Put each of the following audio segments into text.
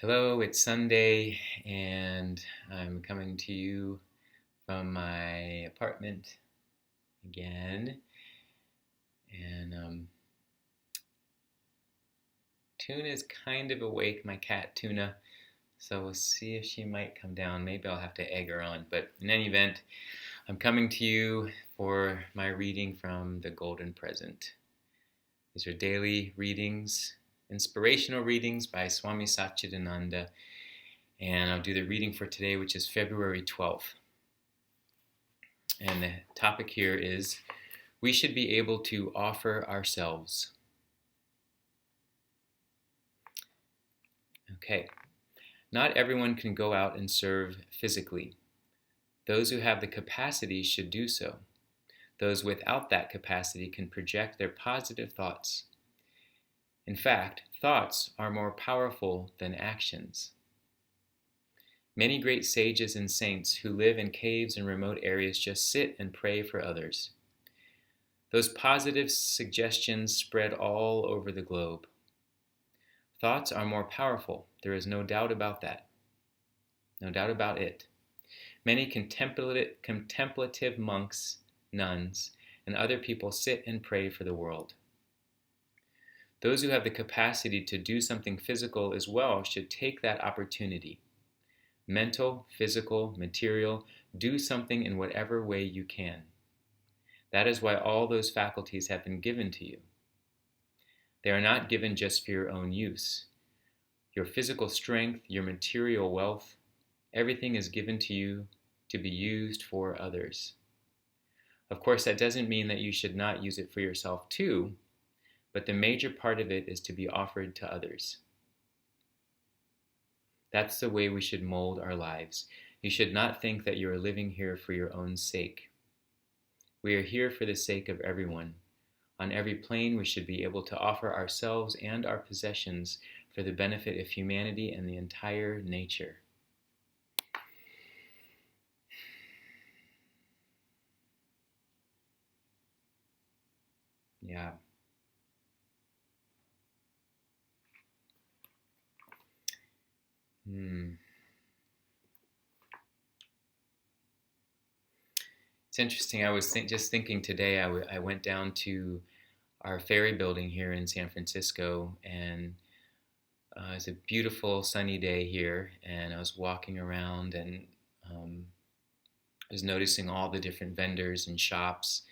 Hello, it's Sunday, and I'm coming to you from my apartment again. And Tuna is kind of awake, my cat Tuna, so we'll see if she might come down. Maybe I'll have to egg her on. But in any event, I'm coming to you for my reading from The Golden Present. These are daily readings, inspirational readings by Swami Satchidananda. And I'll do the reading for today, which is February 12th. And the topic here is we should be able to offer ourselves. Okay. Not everyone can go out and serve physically. Those who have the capacity should do so. Those without that capacity can project their positive thoughts. In fact, thoughts are more powerful than actions. Many great sages and saints who live in caves and remote areas just sit and pray for others. Those positive suggestions spread all over the globe. Thoughts are more powerful. There is no doubt about that. No doubt about it. Many contemplative monks, nuns, and other people sit and pray for the world. Those who have the capacity to do something physical as well should take that opportunity. Mental, physical, material, do something in whatever way you can. That is why all those faculties have been given to you. They are not given just for your own use. Your physical strength, your material wealth, everything is given to you to be used for others. Of course, that doesn't mean that you should not use it for yourself too, but the major part of it is to be offered to others. That's the way we should mold our lives. You should not think that you are living here for your own sake. We are here for the sake of everyone. On every plane, we should be able to offer ourselves and our possessions for the benefit of humanity and the entire nature. Yeah. It's interesting. I was just thinking today, I went down to our ferry building here in San Francisco, and it's a beautiful sunny day here, and I was walking around and I was noticing all the different vendors and shops,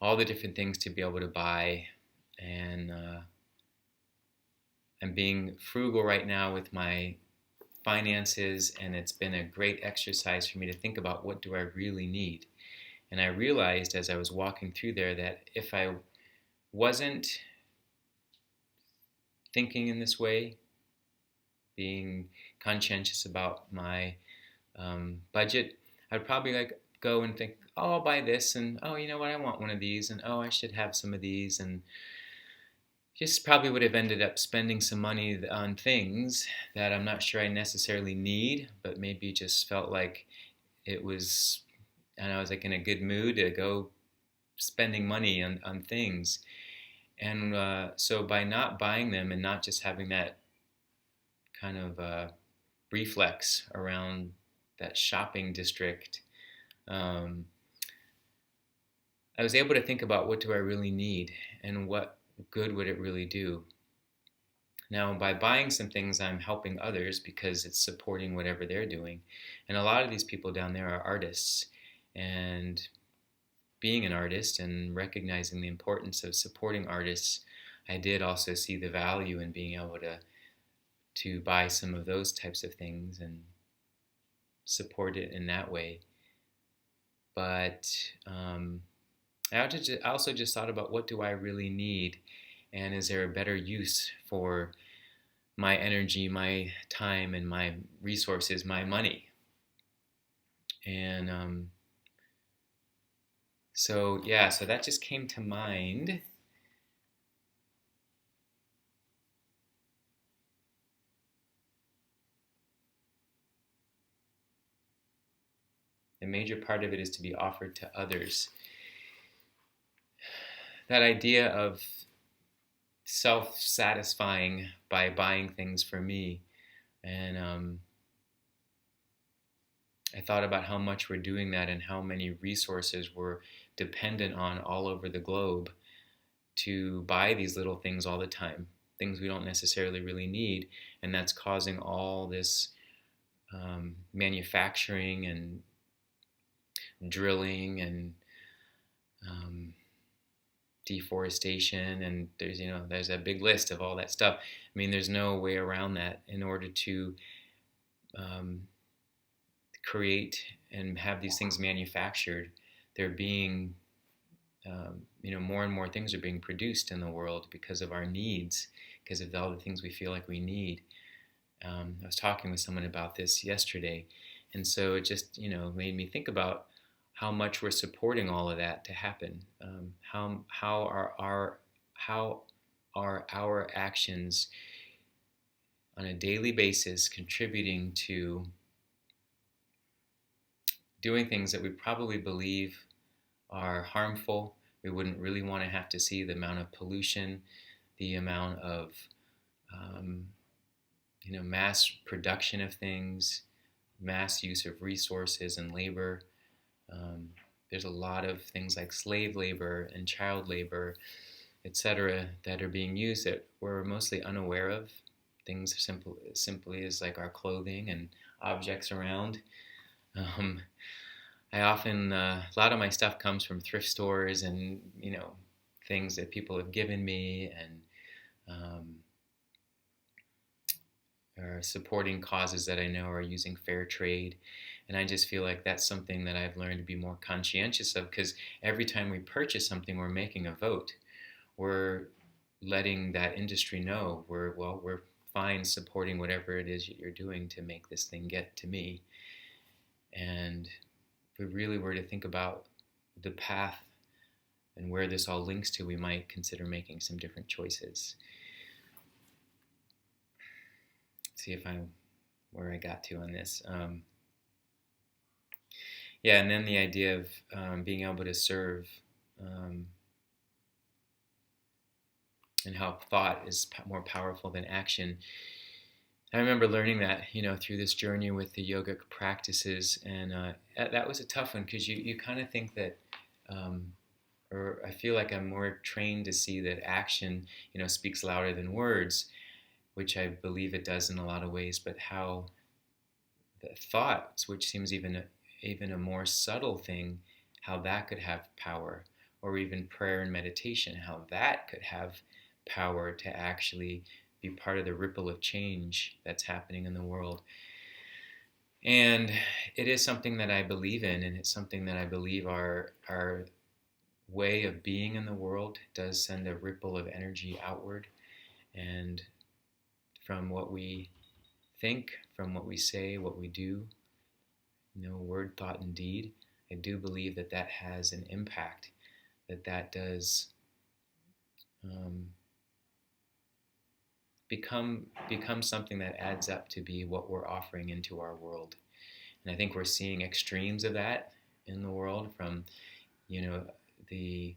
all the different things to be able to buy, and I'm being frugal right now with my finances, and it's been a great exercise for me to think about what do I really need. And I realized as I was walking through there that if I wasn't thinking in this way, being conscientious about my budget, I'd probably go and think, oh, I'll buy this, and oh, you know what, I want one of these, and oh, I should have some of these, and just probably would have ended up spending some money on things that I'm not sure I necessarily need, but maybe just felt like it was, and I was like in a good mood to go spending money on things. And so by not buying them and not just having that kind of reflex around that shopping district, um, I was able to think about what do I really need and what good would it really do. Now, by buying some things, I'm helping others because it's supporting whatever they're doing. And a lot of these people down there are artists. And being an artist and recognizing the importance of supporting artists, I did also see the value in being able to buy some of those types of things and support it in that way. But I also just thought about what do I really need, and is there a better use for my energy, my time, and my resources, my money? And so that just came to mind. The major part of it is to be offered to others. That idea of self-satisfying by buying things for me, And I thought about how much we're doing that and how many resources we're dependent on all over the globe to buy these little things all the time, things we don't necessarily really need, and that's causing all this manufacturing and drilling and um, deforestation, and there's a big list of all that stuff. I mean, there's no way around that. In order to um, create and have these things manufactured, they're being more and more things are being produced in the world because of our needs, because of all the things we feel like we need. I was talking with someone about this yesterday, and so it just made me think about how much we're supporting all of that to happen. How are our actions on a daily basis contributing to doing things that we probably believe are harmful? We wouldn't really want to have to see the amount of pollution, the amount of mass production of things, mass use of resources and labor. There's a lot of things like slave labor and child labor, etc., that are being used that we're mostly unaware of. Things simply as like our clothing and objects around. I often, a lot of my stuff comes from thrift stores and, things that people have given me, and are supporting causes that I know are using fair trade. And I just feel like that's something that I've learned to be more conscientious of, because every time we purchase something, we're making a vote. We're letting that industry know we're fine supporting whatever it is you're doing to make this thing get to me. And if we really were to think about the path and where this all links to, we might consider making some different choices. See if where I got to on this. And then the idea of being able to serve, and how thought is more powerful than action. I remember learning that, through this journey with the yogic practices, and that was a tough one, because you kind of think that, or I feel like I'm more trained to see that action, speaks louder than words, which I believe it does in a lot of ways, but how the thoughts, which seems even a more subtle thing, how that could have power, or even prayer and meditation, how that could have power to actually be part of the ripple of change that's happening in the world. And it is something that I believe in, and it's something that I believe our way of being in the world does send a ripple of energy outward, and from what we think, from what we say, what we do, word, thought, and deed, I do believe that has an impact, that does become something that adds up to be what we're offering into our world. And I think we're seeing extremes of that in the world, from the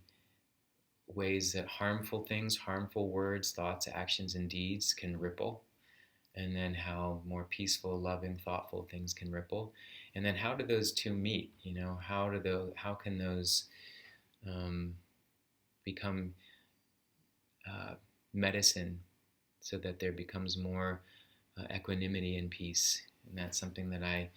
ways that harmful things, harmful words, thoughts, actions, and deeds can ripple, and then how more peaceful, loving, thoughtful things can ripple. And then how do those two meet? How can those become medicine, so that there becomes more equanimity and peace? And that's something that I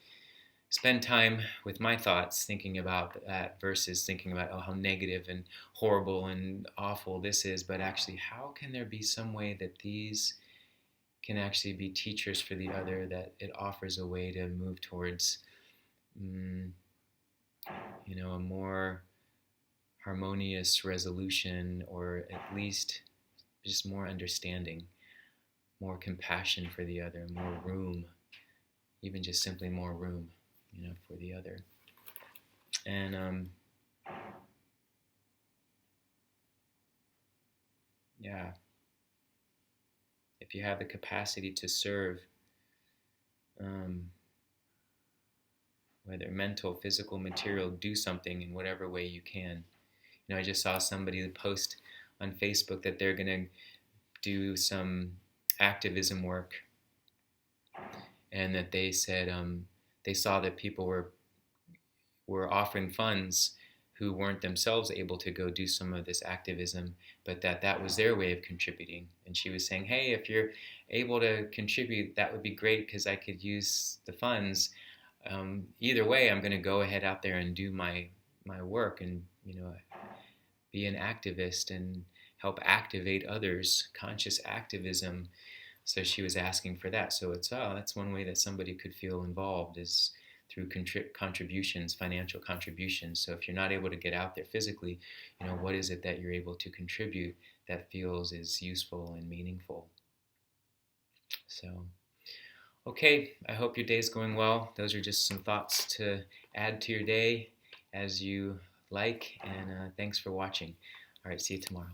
spend time with my thoughts thinking about that, versus thinking about, how negative and horrible and awful this is, but actually how can there be some way that these can actually be teachers for the other, that it offers a way to move towards a more harmonious resolution, or at least just more understanding, more compassion for the other, more room, even just simply more room, for the other. And if you have the capacity to serve, whether mental, physical, material, do something in whatever way you can. I just saw somebody post on Facebook that they're going to do some activism work and that they said they saw that people were offering funds who weren't themselves able to go do some of this activism, but that was their way of contributing. And she was saying, hey, if you're able to contribute, that would be great because I could use the funds. Either way, I'm going to go ahead out there and do my work and, be an activist and help activate others, conscious activism. So she was asking for that. So that's one way that somebody could feel involved is through contributions, financial contributions. So if you're not able to get out there physically, what is it that you're able to contribute that feels is useful and meaningful? So, okay, I hope your day's going well. Those are just some thoughts to add to your day as you like, and thanks for watching. All right, see you tomorrow.